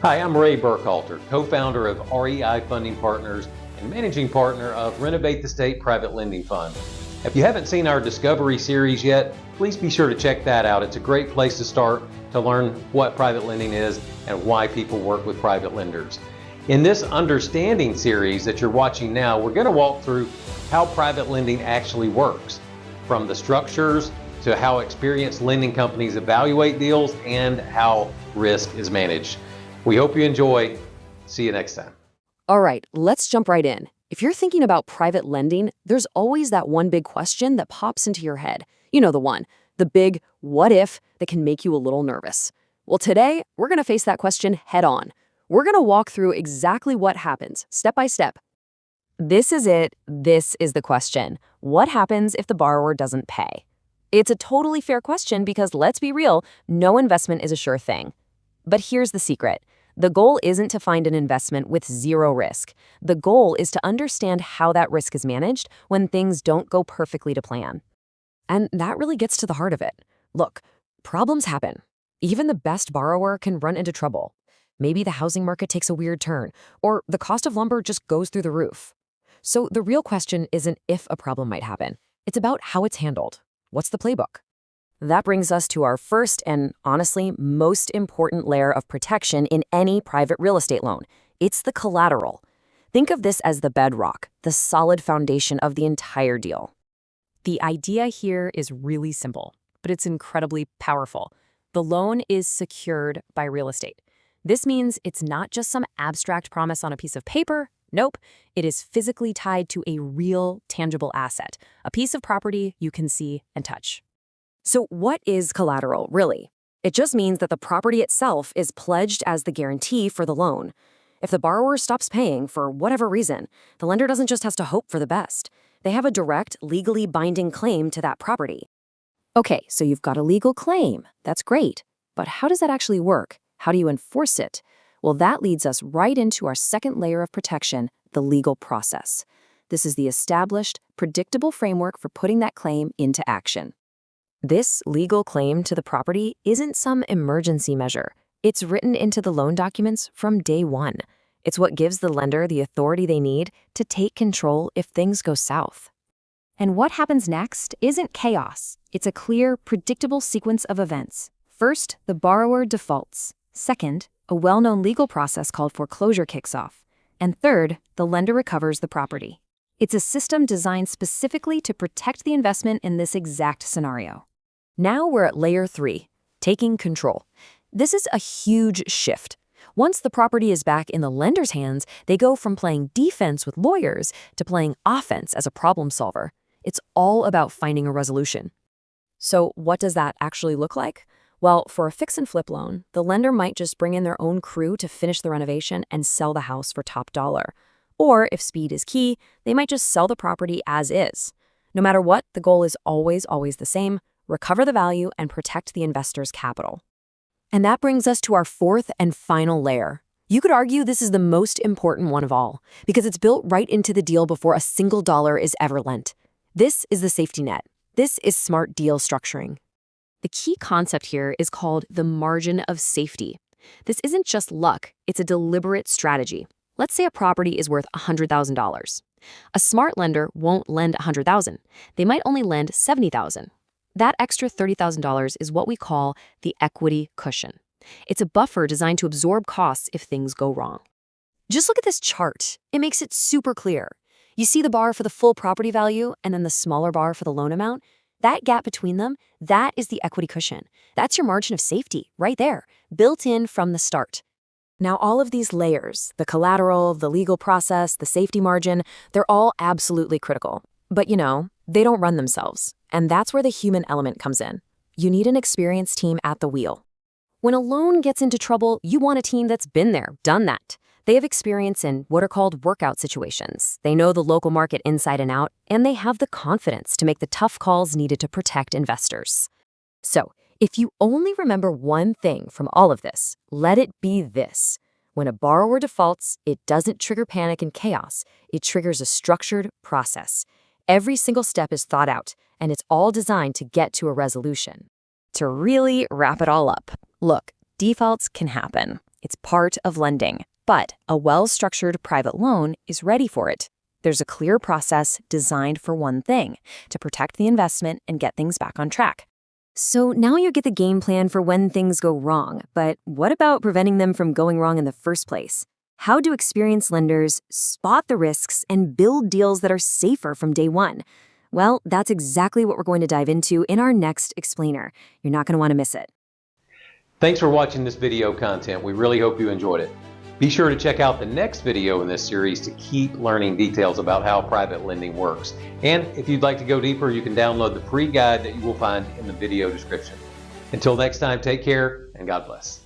Hi, I'm Ray Burkhalter, co-founder of REI Funding Partners and managing partner of Renovate the State Private Lending Fund. If you haven't seen our Discovery series yet, please be sure to check that out. It's a great place to start to learn what private lending is and why people work with private lenders. In this Understanding series that you're watching now, we're going to walk through how private lending actually works, from the structures to how experienced lending companies evaluate deals and how risk is managed. We hope you enjoy. See you next time. All right, let's jump right in. If you're thinking about private lending, there's always that one big question that pops into your head. You know the one, the big what if that can make you a little nervous. Well, today, we're going to face that question head on. We're going to walk through exactly what happens, step by step. This is it. This is the question. What happens if the borrower doesn't pay? It's a totally fair question because, let's be real, no investment is a sure thing. But here's the secret. The goal isn't to find an investment with zero risk. The goal is to understand how that risk is managed when things don't go perfectly to plan. And that really gets to the heart of it. Look, problems happen. Even the best borrower can run into trouble. Maybe the housing market takes a weird turn, or the cost of lumber just goes through the roof. So the real question isn't if a problem might happen. It's about how it's handled. What's the playbook? That brings us to our first and, honestly, most important layer of protection in any private real estate loan. It's the collateral. Think of this as the bedrock, the solid foundation of the entire deal. The idea here is really simple, but it's incredibly powerful. The loan is secured by real estate. This means it's not just some abstract promise on a piece of paper. Nope, it is physically tied to a real, tangible asset, a piece of property you can see and touch. So what is collateral, really? It just means that the property itself is pledged as the guarantee for the loan. If the borrower stops paying for whatever reason, the lender doesn't just have to hope for the best. They have a direct, legally binding claim to that property. Okay, so you've got a legal claim. That's great. But how does that actually work? How do you enforce it? Well, that leads us right into our second layer of protection, the legal process. This is the established, predictable framework for putting that claim into action. This legal claim to the property isn't some emergency measure. It's written into the loan documents from day one. It's what gives the lender the authority they need to take control if things go south. And what happens next isn't chaos. It's a clear, predictable sequence of events. First, the borrower defaults. Second, a well-known legal process called foreclosure kicks off. And third, the lender recovers the property. It's a system designed specifically to protect the investment in this exact scenario. Now we're at layer 3, taking control. This is a huge shift. Once the property is back in the lender's hands, they go from playing defense with lawyers to playing offense as a problem solver. It's all about finding a resolution. So what does that actually look like? Well, for a fix and flip loan, the lender might just bring in their own crew to finish the renovation and sell the house for top dollar. Or if speed is key, they might just sell the property as is. No matter what, the goal is always the same: recover the value and protect the investor's capital. And that brings us to our fourth and final layer. You could argue this is the most important one of all, because it's built right into the deal before a single dollar is ever lent. This is the safety net. This is smart deal structuring. The key concept here is called the margin of safety. This isn't just luck, it's a deliberate strategy. Let's say a property is worth $100,000. A smart lender won't lend $100,000. They might only lend $70,000. That extra $30,000 is what we call the equity cushion. It's a buffer designed to absorb costs if things go wrong. Just look at this chart. It makes it super clear. You see the bar for the full property value and then the smaller bar for the loan amount? That gap between them, that is the equity cushion. That's your margin of safety right there, built in from the start. Now, all of these layers, the collateral, the legal process, the safety margin, they're all absolutely critical. But they don't run themselves. And that's where the human element comes in. You need an experienced team at the wheel. When a loan gets into trouble, you want a team that's been there, done that. They have experience in what are called workout situations. They know the local market inside and out, and they have the confidence to make the tough calls needed to protect investors. So, if you only remember one thing from all of this, let it be this. When a borrower defaults, it doesn't trigger panic and chaos. It triggers a structured process. Every single step is thought out, and it's all designed to get to a resolution. To really wrap it all up, look, defaults can happen. It's part of lending, but a well-structured private loan is ready for it. There's a clear process designed for one thing, to protect the investment and get things back on track. So now you get the game plan for when things go wrong, but what about preventing them from going wrong in the first place? How do experienced lenders spot the risks and build deals that are safer from day one? Well, that's exactly what we're going to dive into in our next explainer. You're not going to want to miss it. Thanks for watching this video content. We really hope you enjoyed it. Be sure to check out the next video in this series to keep learning details about how private lending works. And if you'd like to go deeper, you can download the free guide that you will find in the video description. Until next time, take care and God bless.